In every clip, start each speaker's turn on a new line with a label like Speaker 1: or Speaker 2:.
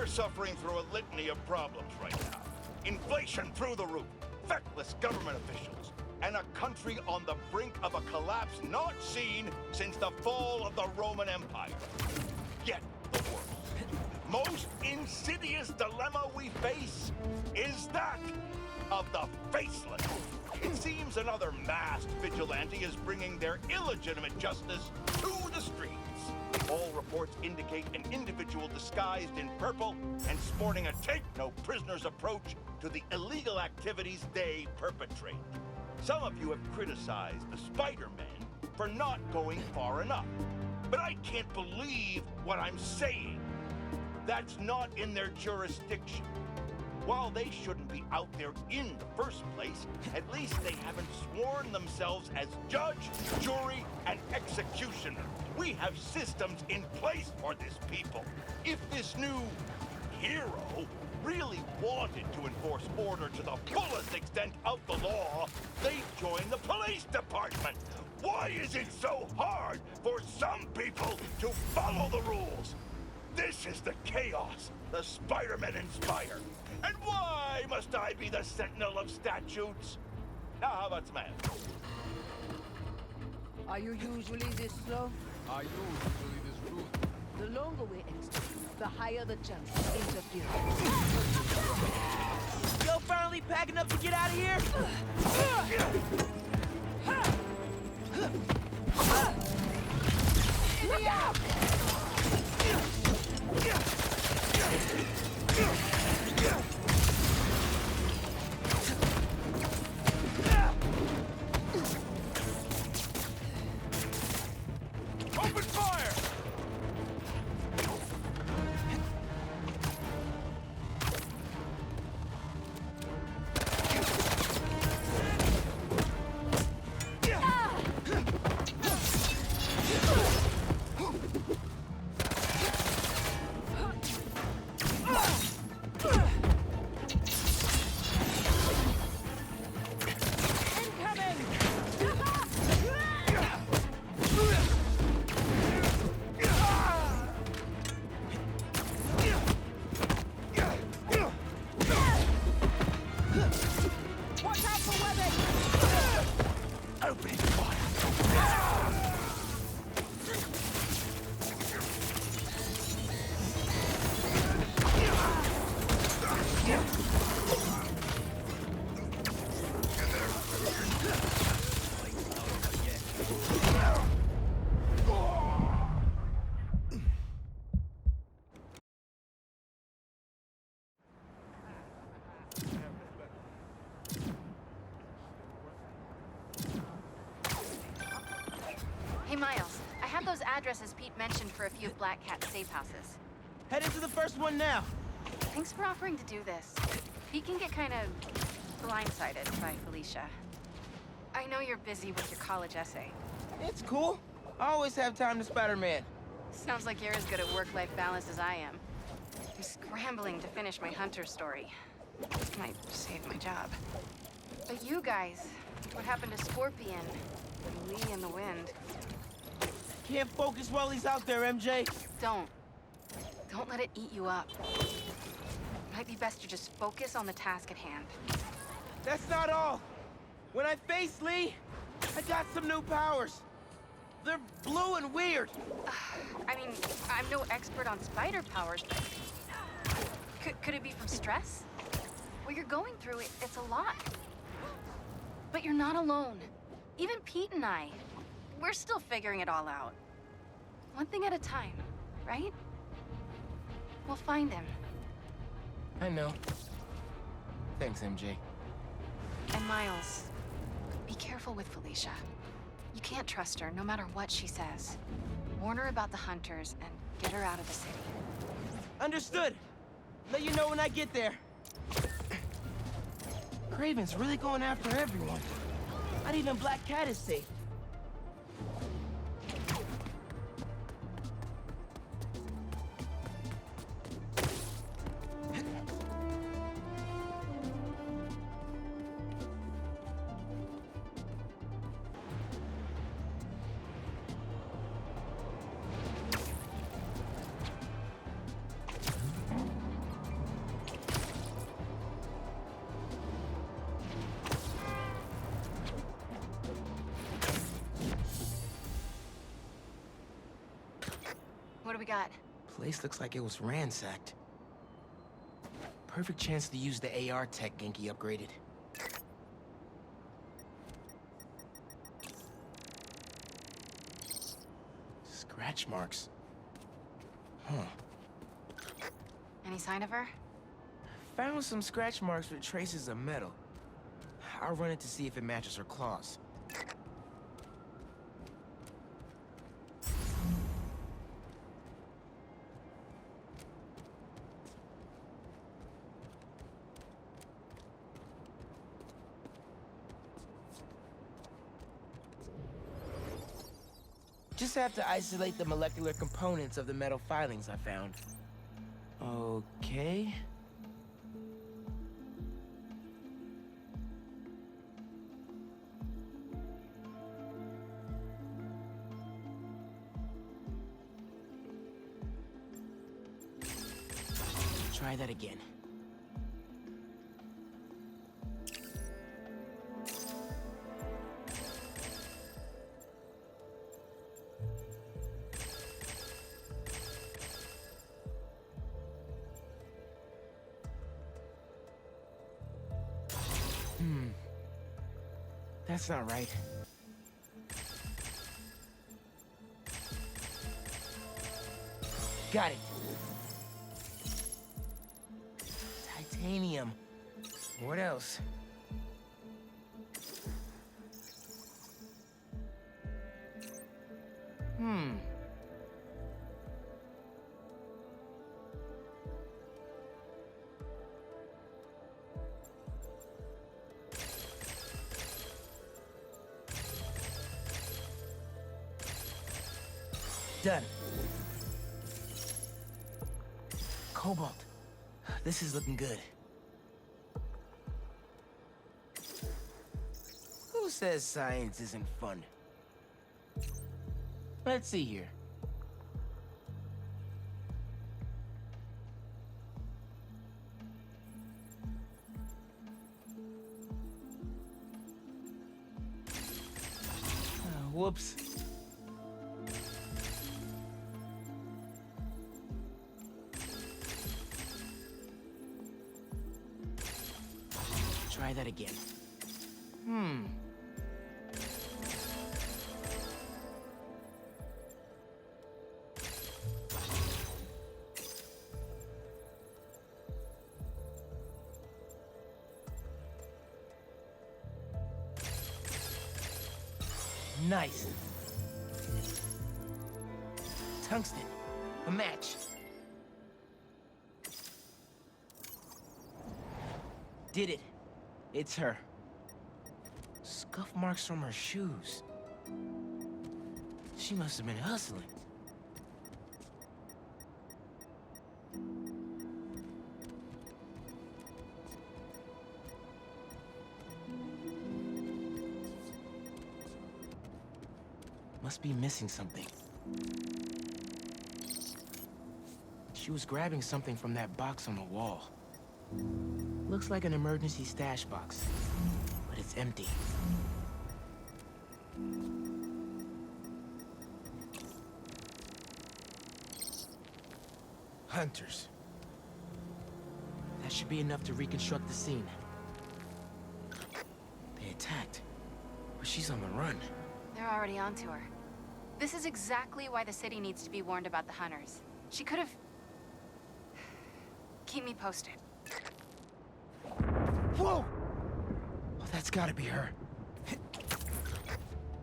Speaker 1: We're suffering through a litany of problems right now. Inflation through the roof, feckless government officials, and a country on the brink of a collapse not seen since the fall of the Roman Empire. Yet the worst, most insidious dilemma we face is that of the faceless. It seems another masked vigilante is bringing their illegitimate justice to the streets. All reports indicate an individual disguised in purple and sporting a take-no-prisoners approach to the illegal activities they perpetrate. Some of you have criticized the Spiderman for not going far enough. But I can't believe what I'm saying. That's not in their jurisdiction. While they shouldn't be out there in the first place, at least they haven't sworn themselves as judge, jury, and executioner. We have systems in place for this people. If this new hero really wanted to enforce order to the fullest extent of the law, they'd join the police department. Why is it so hard for some people to follow the rules? This is the chaos the Spidermen inspire. And why must I be the sentinel of statutes? Now, how about some hands?
Speaker 2: Are you usually this slow?
Speaker 3: Are you usually this rude?
Speaker 2: The longer we execute, the higher the chance of interference.
Speaker 4: Yo, finally packing up to get out of here?
Speaker 1: Open fire!
Speaker 5: Hey, Miles. I have those addresses Pete mentioned for a few of Black Cat's safe houses.
Speaker 4: Headed to the first one now.
Speaker 5: Thanks for offering to do this. Pete can get kind of blindsided by Felicia. I know you're busy with your college essay.
Speaker 4: It's cool. I always have time to Spider-Man.
Speaker 5: Sounds like you're as good at work-life balance as I am. I'm scrambling to finish my Hunter story. This might save my job. But you guys, what happened to Scorpion, and Lee and the Wind?
Speaker 4: Can't focus while he's out there, MJ.
Speaker 5: Don't. Don't let it eat you up. Might be best to just focus on the task at hand.
Speaker 4: That's not all. When I face Lee, I got some new powers. They're blue and weird.
Speaker 5: I mean, I'm no expert on spider powers, but could it be from stress? What you're going through, it's a lot. But you're not alone. Even Pete and I, we're still figuring it all out. One thing at a time, right? We'll find him.
Speaker 4: I know. Thanks, MJ.
Speaker 5: And Miles, be careful with Felicia. You can't trust her, no matter what she says. Warn her about the Hunters and get her out of the city.
Speaker 4: Understood. Let you know when I get there. Craven's really going after everyone. Not even Black Cat is safe.
Speaker 5: What do we got?
Speaker 4: Place looks like it was ransacked. Perfect chance to use the AR tech Genki upgraded. Scratch marks. Huh.
Speaker 5: Any sign of her?
Speaker 4: Found some scratch marks with traces of metal. I'll run it to see if it matches her claws. Just have to isolate the molecular components of the metal filings I found. Okay. Try that again. That's not right. Got it. Titanium. What else? Done. Cobalt. This is looking good. Who says science isn't fun? Let's see here. Whoops. Try that again. Nice. Tungsten. A match. Did it. It's her. Scuff marks from her shoes. She must have been hustling. Must be missing something. She was grabbing something from that box on the wall. Looks like an emergency stash box, but it's empty. Hunters. That should be enough to reconstruct the scene. They attacked, but she's on the run.
Speaker 5: They're already onto her. This is exactly why the city needs to be warned about the hunters. She could have... Keep me posted.
Speaker 4: Whoa! Oh, that's gotta be her.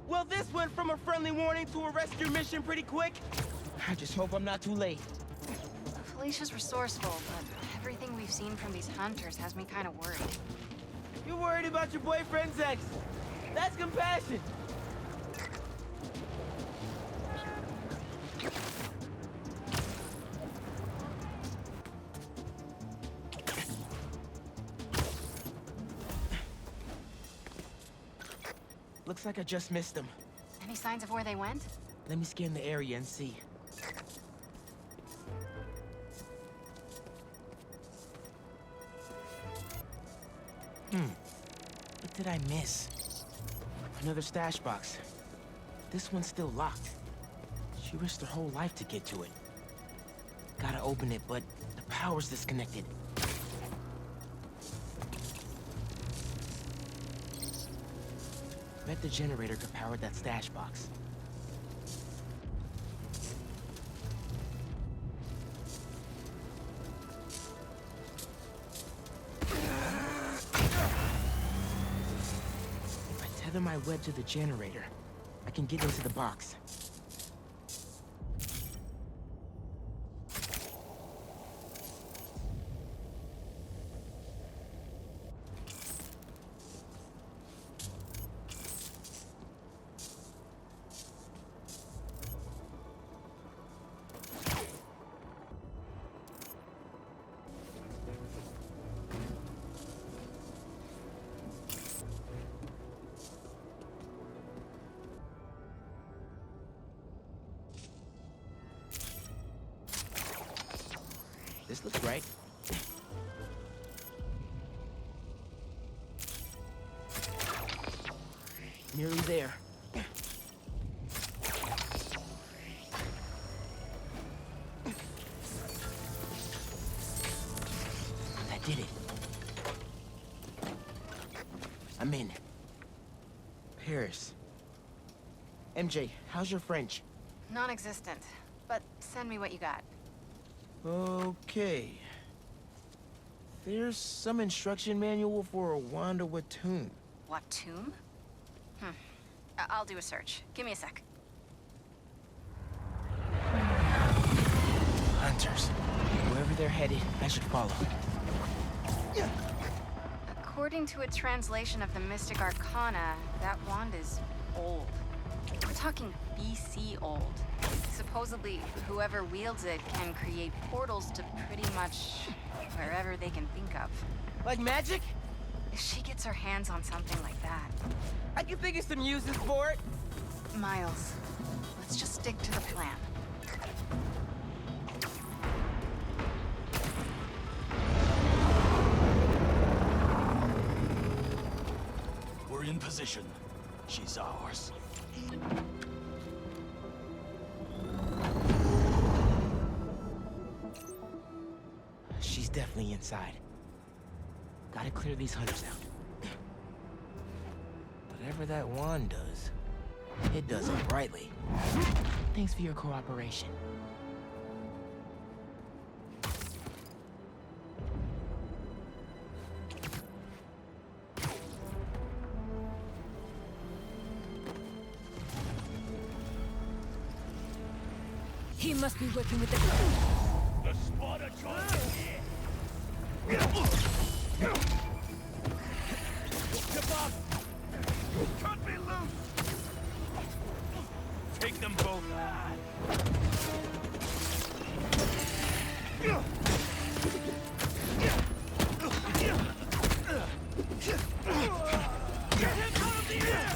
Speaker 4: Well, this went from a friendly warning to a rescue mission pretty quick. I just hope I'm not too late.
Speaker 5: Felicia's resourceful, but everything we've seen from these hunters has me kind of worried.
Speaker 4: You're worried about your boyfriend's ex. That's compassion. Looks like I just missed them.
Speaker 5: Any signs of where they went?
Speaker 4: Let me scan the area and see. What did I miss? Another stash box. This one's still locked. She risked her whole life to get to it. Gotta open it, but the power's disconnected. Bet the generator could power that stash box. If I tether my web to the generator, I can get into the box. This looks right. Nearly there. That did it. I'm in. Paris. MJ, how's your French?
Speaker 5: Non-existent, but send me what you got.
Speaker 4: Okay. There's some instruction manual for a wand of Watum.
Speaker 5: What tomb? I'll do a search. Give me a sec.
Speaker 4: Hunters. Wherever they're headed, I should follow.
Speaker 5: According to a translation of the Mystic Arcana, that wand is old. We're talking BC old. Supposedly, whoever wields it can create portals to pretty much wherever they can think of.
Speaker 4: Like magic?
Speaker 5: If she gets her hands on something like that...
Speaker 4: I can think of some uses for it.
Speaker 5: Miles, let's just stick to the plan.
Speaker 6: We're in position. She's ours.
Speaker 4: She's definitely inside. Gotta clear these hunters out. Whatever that wand does, it does it brightly. Thanks for your cooperation.
Speaker 2: He must be working with the...
Speaker 6: The spotter joined us here. Kebab! Cut me loose! Take them both. Get him out of the air!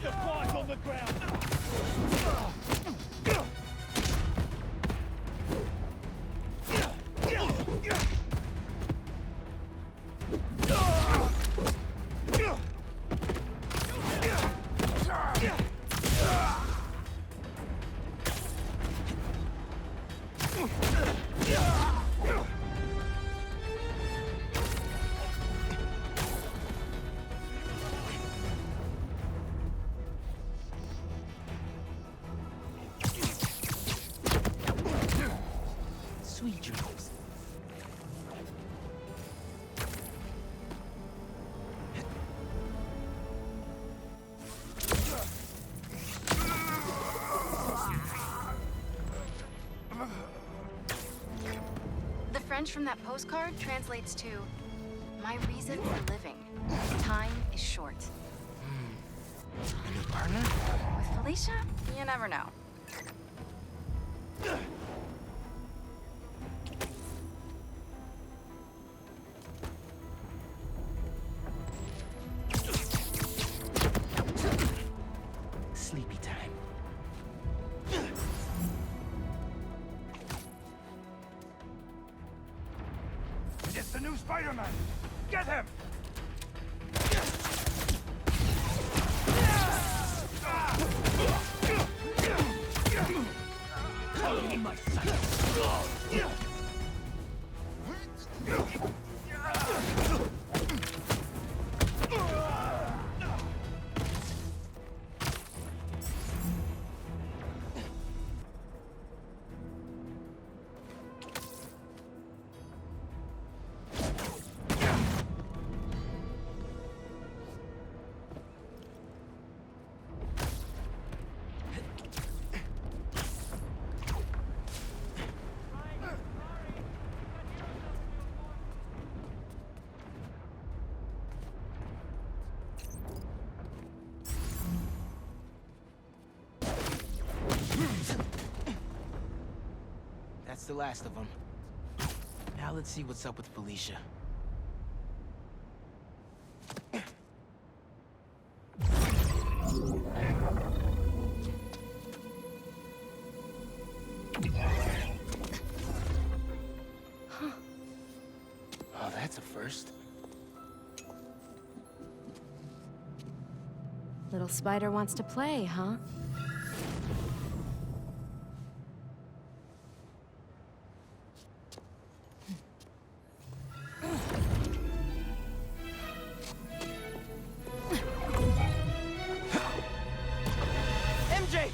Speaker 6: Your paws on the ground!
Speaker 4: Sweet dreams.
Speaker 5: The French from that postcard translates to, "My reason for living. Time is short."
Speaker 4: A new partner?
Speaker 5: With Felicia, you never know.
Speaker 6: the new Spider-Man! Get him! Cover me, my son!
Speaker 4: That's the last of them. Now let's see what's up with Felicia. Oh, that's a first.
Speaker 7: Little Spider wants to play, huh?
Speaker 4: MJ!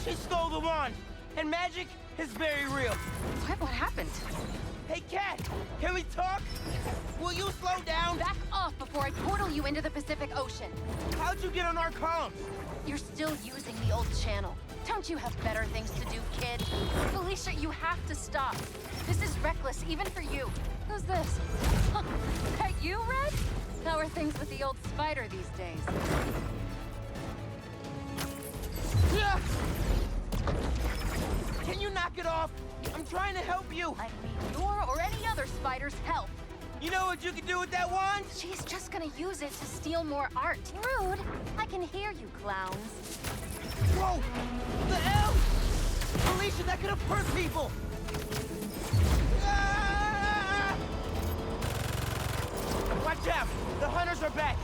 Speaker 4: She stole the wand! And magic is very real.
Speaker 5: What happened?
Speaker 4: Hey, Cat! Can we talk? Will you slow down?
Speaker 5: Back off before I portal you into the Pacific Ocean.
Speaker 4: How'd you get on our comms?
Speaker 5: You're still using the old channel. Don't you have better things to do, kid? Felicia, you have to stop. This is reckless, even for you. Who's this? That you, Red? How are things with the old Spider these days?
Speaker 4: Yeah. Can you knock it off? I'm trying to help you.
Speaker 5: I need your or any other Spider's help.
Speaker 4: You know what you can do with that wand?
Speaker 5: She's just gonna use it to steal more art. Rude. I can hear you, clowns.
Speaker 4: Whoa! The hell? Felicia, that could have hurt people! Ah! Watch out! The hunters are back!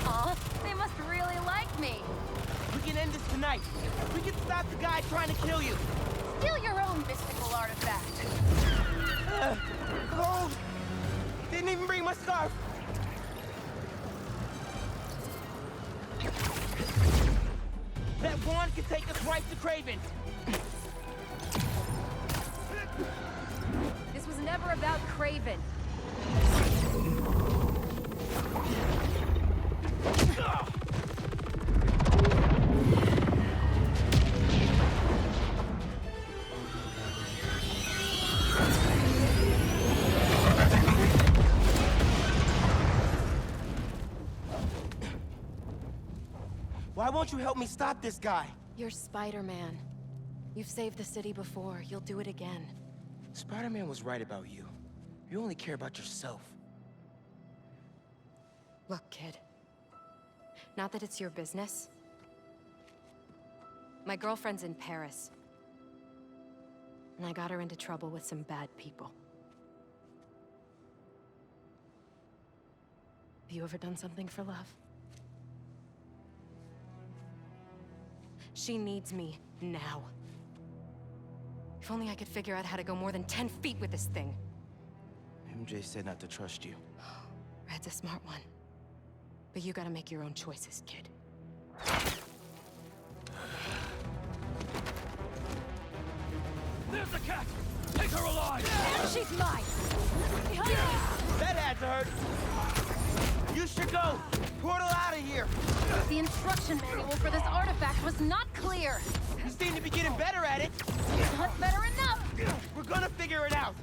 Speaker 5: Aw, they must really like me.
Speaker 4: We can end this tonight. We can stop the guy trying to kill you.
Speaker 5: Steal your own mystical artifact.
Speaker 4: Cold! Didn't even bring my scarf! That wand can take us right to Craven.
Speaker 2: This was never about Craven.
Speaker 4: Why won't you help me stop this guy?
Speaker 7: You're Spider-Man. You've saved the city before. You'll do it again.
Speaker 4: Spider-Man was right about you. You only care about yourself.
Speaker 7: Look, kid. Not that it's your business. My girlfriend's in Paris. And I got her into trouble with some bad people. Have you ever done something for love? She needs me now. If only I could figure out how to go more than 10 feet with this thing.
Speaker 4: MJ said not to trust you.
Speaker 7: Red's a smart one. But you gotta make your own choices, kid.
Speaker 6: There's the cat! Take her alive!
Speaker 2: And she's mine! Behind me!
Speaker 4: That had to hurt. You should go. Portal out of here.
Speaker 5: The instruction manual for this artifact was not clear.
Speaker 4: You seem to be getting better at it.
Speaker 5: Not better enough.
Speaker 4: We're gonna figure it out.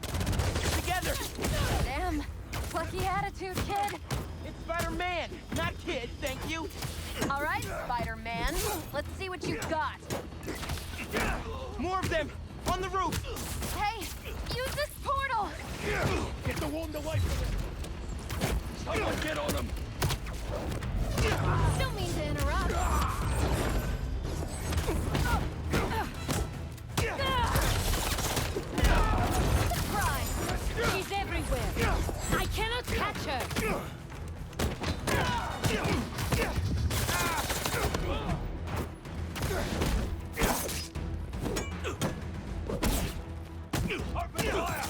Speaker 4: Together.
Speaker 5: Damn. Plucky attitude, kid.
Speaker 4: It's Spider-Man, not kid, thank you.
Speaker 5: All right, Spider-Man. Let's see what you've got.
Speaker 4: More of them. On the roof.
Speaker 5: Hey, use this portal.
Speaker 6: Get the wand away from him! Someone get on him!
Speaker 5: Don't mean to interrupt. Surprise!
Speaker 2: She's everywhere! I
Speaker 6: Open fire!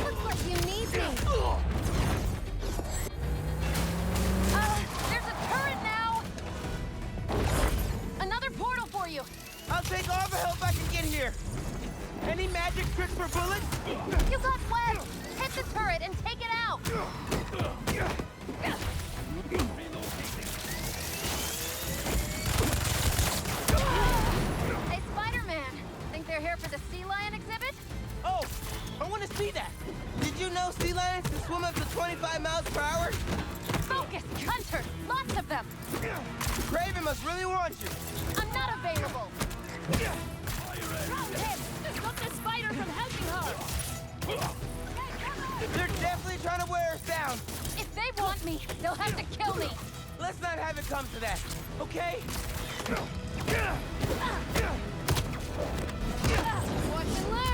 Speaker 5: Looks like you need me. There's a turret now. Another portal for you.
Speaker 8: I'll take all the help I can get here. Any magic tricks for bullets?
Speaker 5: You got webs. Hit the turret and take it out. Hey, Spider-Man. Think they're here for the sea lion exhibit?
Speaker 8: Oh, I want to see that. Did you know sea lions can swim up to 25 miles per hour?
Speaker 5: Focus, Hunter. Lots of them.
Speaker 8: Craven must really want you.
Speaker 5: I'm not available. Drop him. Stop the spider from helping her.
Speaker 8: They're definitely trying to wear us down.
Speaker 5: If they want me, they'll have to kill me.
Speaker 8: Let's not have it come to that, okay?
Speaker 5: Watch and learn.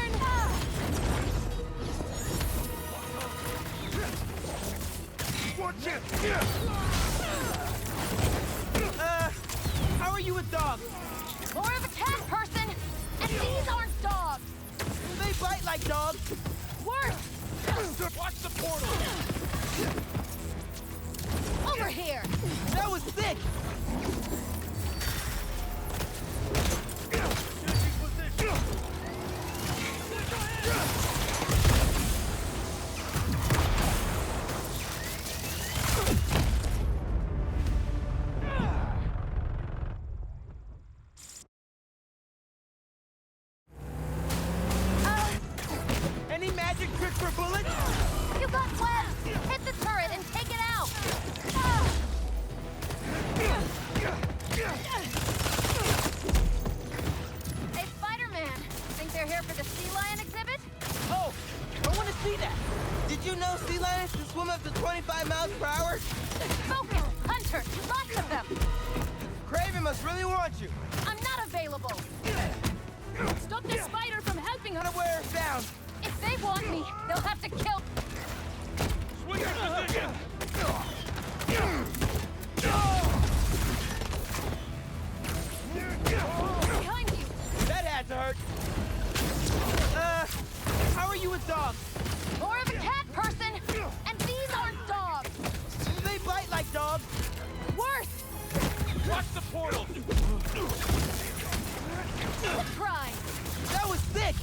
Speaker 6: Watch it!
Speaker 8: How are you with dogs?
Speaker 5: More of a cat person, and these aren't dogs.
Speaker 8: They bite like dogs.
Speaker 5: Worse.
Speaker 6: Watch the portal!
Speaker 5: Over here.
Speaker 8: That was sick. Any magic tricks for bullets?
Speaker 5: You got webs. Hit the turret and take it out. Hey, Spider-Man. Think they're here for the sea lion exhibit?
Speaker 8: Oh, I want to see that. Did you know sea lions can swim up to 25 miles per hour?
Speaker 5: Focus, Hunter. Lots of them.
Speaker 8: Craven must really want you.
Speaker 5: I'm not available. Stop the spider from helping her.
Speaker 8: Trying to wear us down.
Speaker 5: If they want me, they'll have to kill.
Speaker 6: Swing your position!
Speaker 5: Behind you.
Speaker 8: That had to hurt. How are you with dogs?
Speaker 5: More of a cat person, and these aren't dogs.
Speaker 8: They bite like dogs.
Speaker 5: Worse.
Speaker 6: Watch the portal!
Speaker 5: Try.
Speaker 8: That was sick.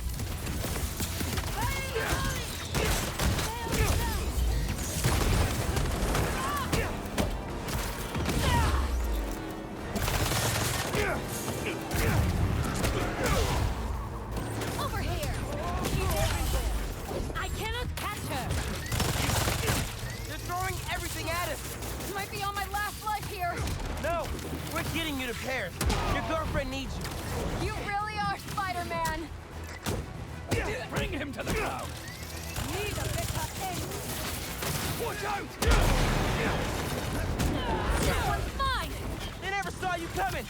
Speaker 5: Over here. I cannot catch her.
Speaker 8: They're throwing everything at us.
Speaker 5: Might be on my last life here.
Speaker 8: No, we're getting you to Paris. Your girlfriend needs you.
Speaker 5: You really are Spider-Man.
Speaker 6: Bring him to the ground!
Speaker 5: Need a better end.
Speaker 6: Watch out!
Speaker 5: That one's mine.
Speaker 8: They never saw you coming.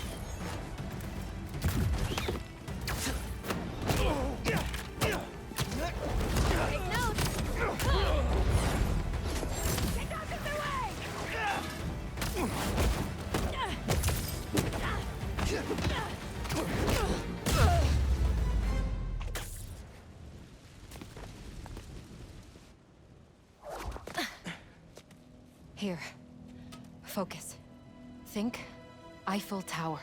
Speaker 5: Take notes. Get out of the way.
Speaker 7: Here. Focus. Think Eiffel Tower.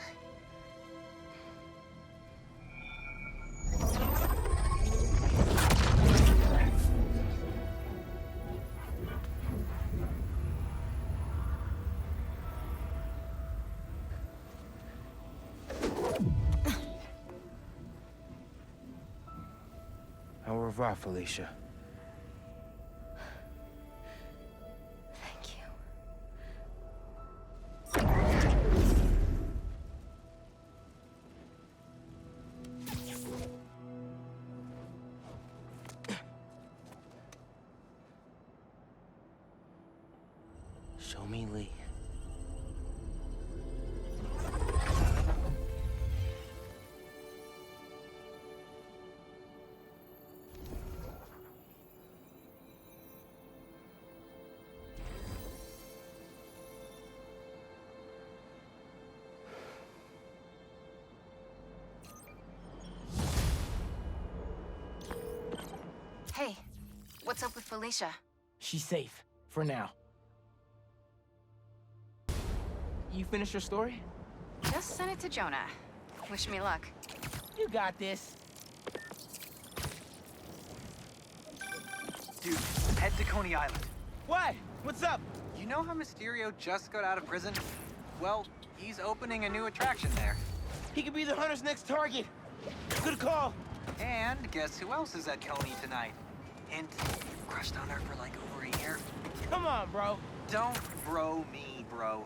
Speaker 4: Au revoir, Felicia.
Speaker 7: Thank you.
Speaker 4: Show me Lee.
Speaker 5: What's up with Felicia?
Speaker 4: She's safe, for now. You finished your story?
Speaker 5: Just sent it to Jonah. Wish me luck.
Speaker 4: You got this.
Speaker 9: Dude, head to Coney Island.
Speaker 8: What? What's up?
Speaker 9: You know how Mysterio just got out of prison? Well, he's opening a new attraction there.
Speaker 8: He could be the hunter's next target. Good call.
Speaker 9: And guess who else is at Coney tonight? Hint, you've crushed on her for like over a year.
Speaker 8: Come on, bro.
Speaker 9: Don't bro me, bro.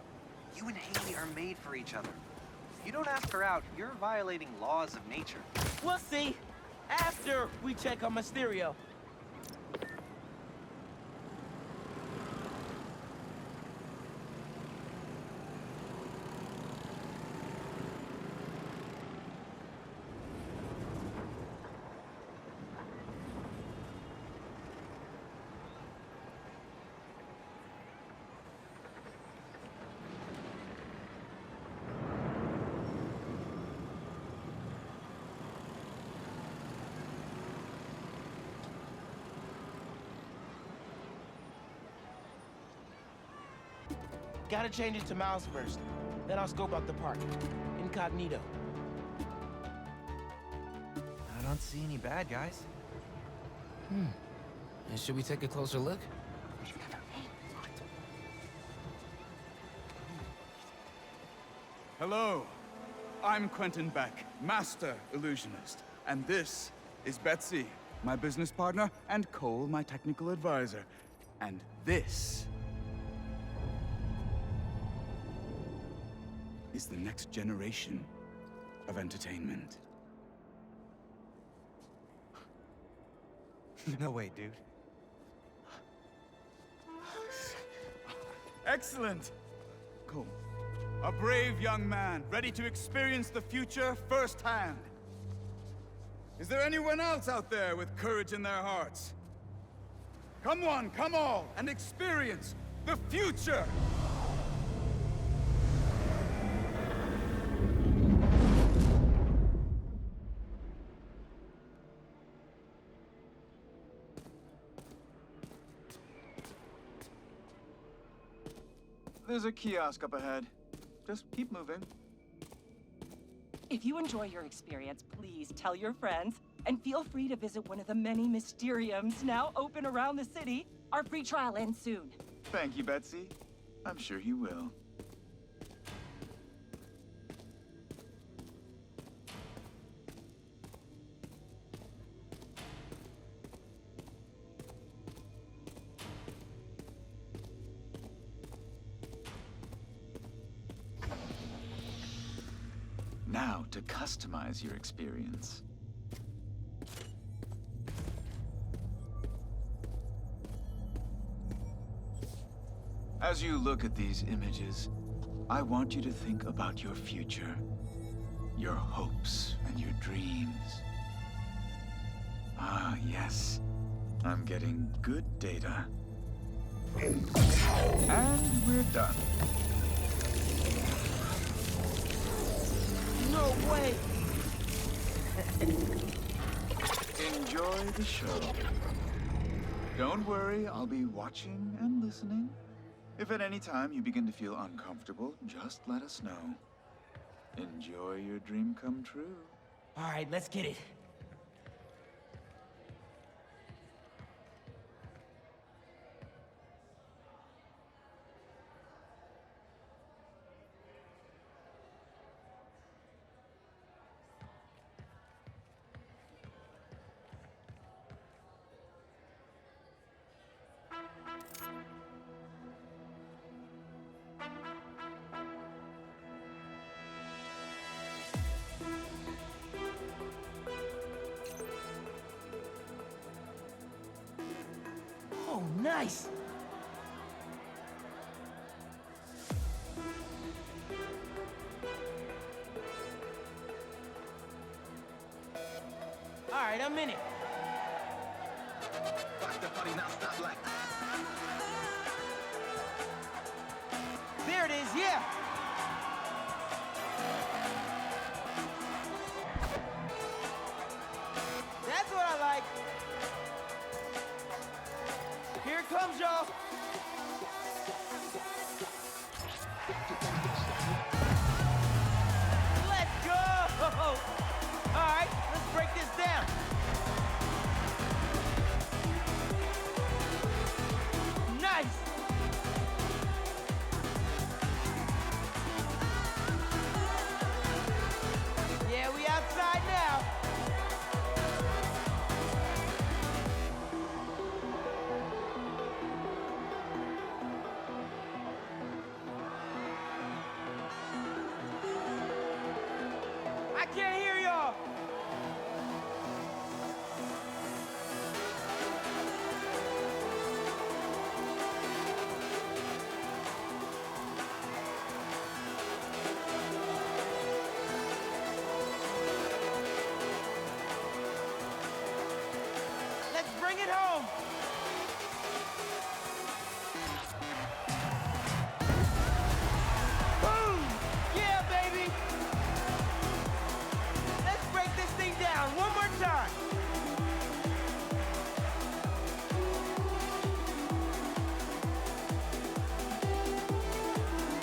Speaker 9: You and Haley are made for each other. If you don't ask her out, you're violating laws of nature.
Speaker 8: We'll see. After we check on Mysterio. Gotta change it to Miles first. Then I'll scope out the park. Incognito.
Speaker 9: I don't see any bad guys.
Speaker 4: And should we take a closer look?
Speaker 3: Hello. I'm Quentin Beck, Master Illusionist. And this is Betsy, my business partner, and Cole, my technical advisor. And this is the next generation of entertainment.
Speaker 9: No way, dude.
Speaker 3: Excellent! Cool. A brave young man, ready to experience the future firsthand. Is there anyone else out there with courage in their hearts? Come one, come all, and experience the future! There's a kiosk up ahead. Just keep moving.
Speaker 10: If you enjoy your experience, please tell your friends, and feel free to visit one of the many Mysteriums now open around the city. Our free trial ends soon.
Speaker 3: Thank you, Betsy. I'm sure he will. Now, to customize your experience. As you look at these images, I want you to think about your future, your hopes and your dreams. Ah, yes. I'm getting good data. And we're done.
Speaker 8: No way!
Speaker 3: Enjoy the show. Don't worry, I'll be watching and listening. If at any time you begin to feel uncomfortable, just let us know. Enjoy your dream come true.
Speaker 8: All right, let's get it. Oh, nice! All right, I'm in it. There it is, yeah! That's what I like. comes, y'all! Let's go! Alright, let's break this down. Nice! Yeah, we outside now. I can't hear y'all. Let's bring it home. Boom! Yeah, baby. Let's break this thing down one more time.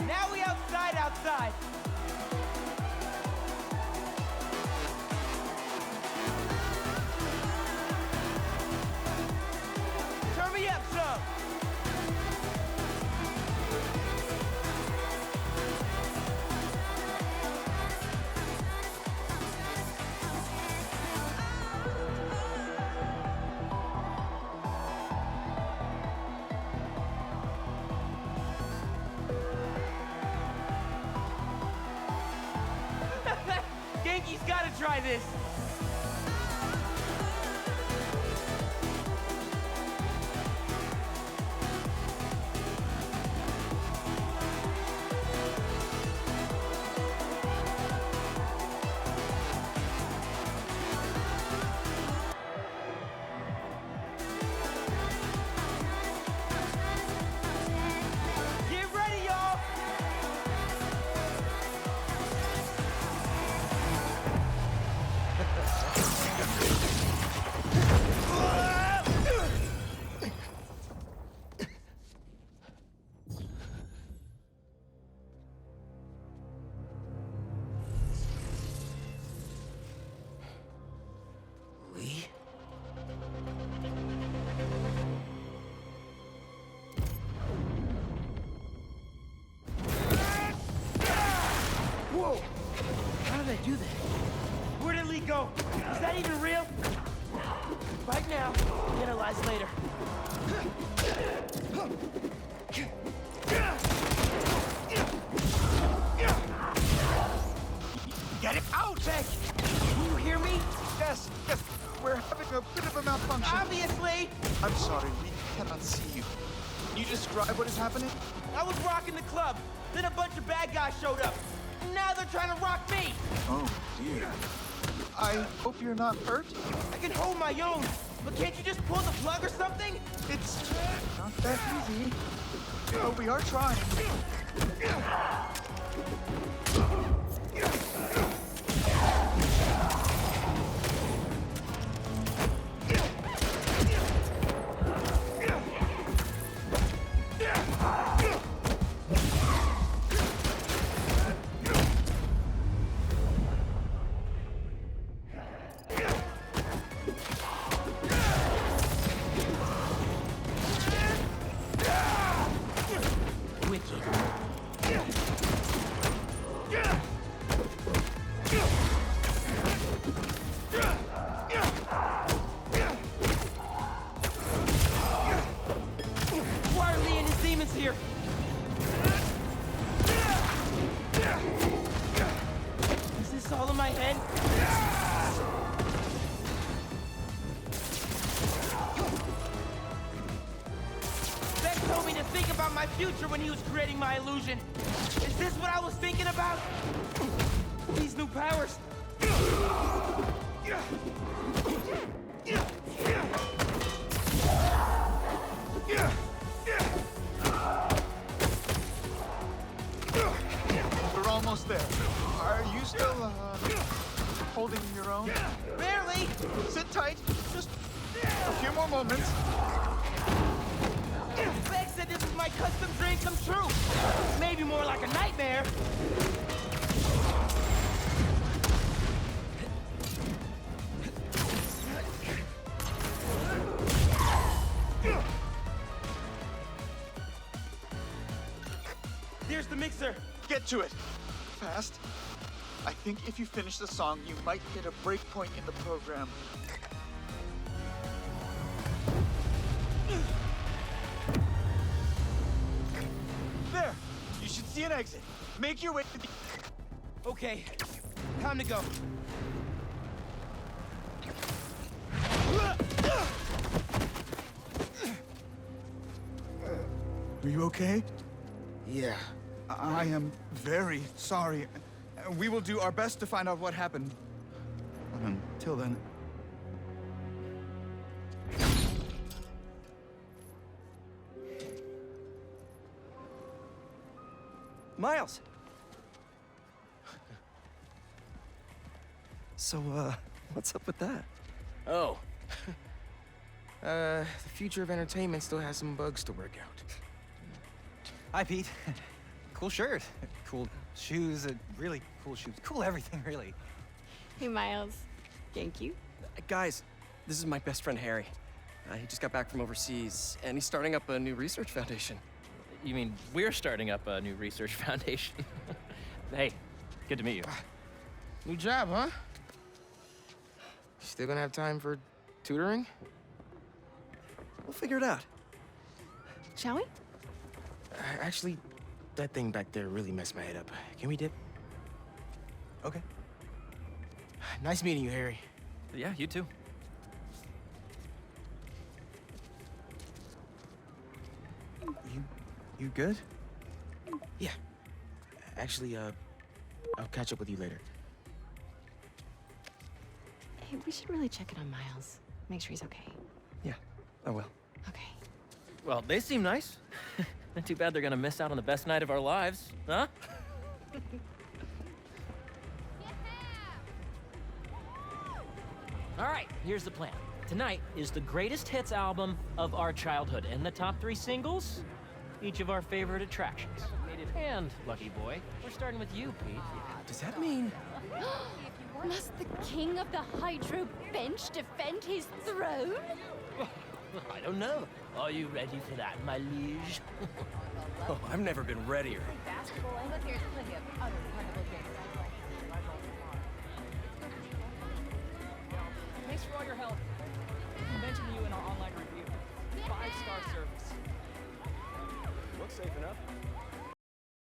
Speaker 8: Now we outside. Turn me up some. Genki's gotta try this. Get ready, y'all!
Speaker 4: Lee?
Speaker 8: Whoa! How did I do that? Where did Lee go? Is that even real? Right now, analyze later.
Speaker 3: Get it out!
Speaker 8: Beck, can you hear me?
Speaker 3: Yes, we're having a bit of a malfunction.
Speaker 8: Obviously!
Speaker 3: I'm sorry, we cannot see you. Can you describe what is happening?
Speaker 8: I was rocking the club, then a bunch of bad guys showed up. And now they're trying to rock me!
Speaker 3: Oh, dear. I hope you're not hurt.
Speaker 8: I can hold my own, but can't you just pull the plug or something?
Speaker 3: It's not that easy. But we are trying.
Speaker 8: Why are Lee and his demons here? Is this all in my head? Beck told me to think about my future when he was creating my illusion. Is this what I was thinking about? These new powers.
Speaker 3: We're almost there. Are you still, holding your own?
Speaker 8: Barely.
Speaker 3: Sit tight. Just a few more moments.
Speaker 8: said this was my custom dream come true. Maybe more like a nightmare. There's the mixer.
Speaker 3: Get to it. Fast. I think if you finish the song, you might hit a break point in the program. There! You should see an exit. Make your way to the...
Speaker 8: Okay, time to go.
Speaker 3: Are you okay?
Speaker 4: Yeah.
Speaker 3: I am very sorry. We will do our best to find out what happened. Until then...
Speaker 11: Miles! So, what's up with that?
Speaker 4: Oh. The future of entertainment still has some bugs to work out.
Speaker 11: Hi, Pete. Cool shirt. Cool shoes. Really cool shoes. Cool everything, really.
Speaker 12: Hey, Miles. Thank you.
Speaker 11: Guys, this is my best friend, Harry. He just got back from overseas, and he's starting up a new research foundation.
Speaker 13: You mean we're starting up a new research foundation? Hey, good to meet you.
Speaker 4: New job, huh? Still gonna have time for tutoring?
Speaker 11: We'll figure it out.
Speaker 12: Shall we?
Speaker 4: Actually, that thing back there really messed my head up. Can we dip?
Speaker 11: Okay.
Speaker 4: Nice meeting you, Harry.
Speaker 13: Yeah, you too.
Speaker 11: You good?
Speaker 4: Yeah. Actually, I'll catch up with you later.
Speaker 12: Hey, we should really check in on Miles. Make sure he's okay.
Speaker 11: Yeah, I will.
Speaker 12: Okay.
Speaker 13: Well, they seem nice. Not too bad they're gonna miss out on the best night of our lives, huh? All right, here's the plan. Tonight is the greatest hits album of our childhood, and the top 3 singles, each of our favorite attractions. And, lucky boy, we're starting with you, Pete.
Speaker 11: Does that mean...
Speaker 2: Must the king of the Hydro Bench defend his throne?
Speaker 13: I don't know. Are you ready for that, my liege?
Speaker 11: Oh, I've never been readier.
Speaker 2: Basketball, but there's plenty of other wonderful games.
Speaker 10: Thanks for all your help. We mentioned you in our online review. 5-star service.
Speaker 6: Looks safe enough.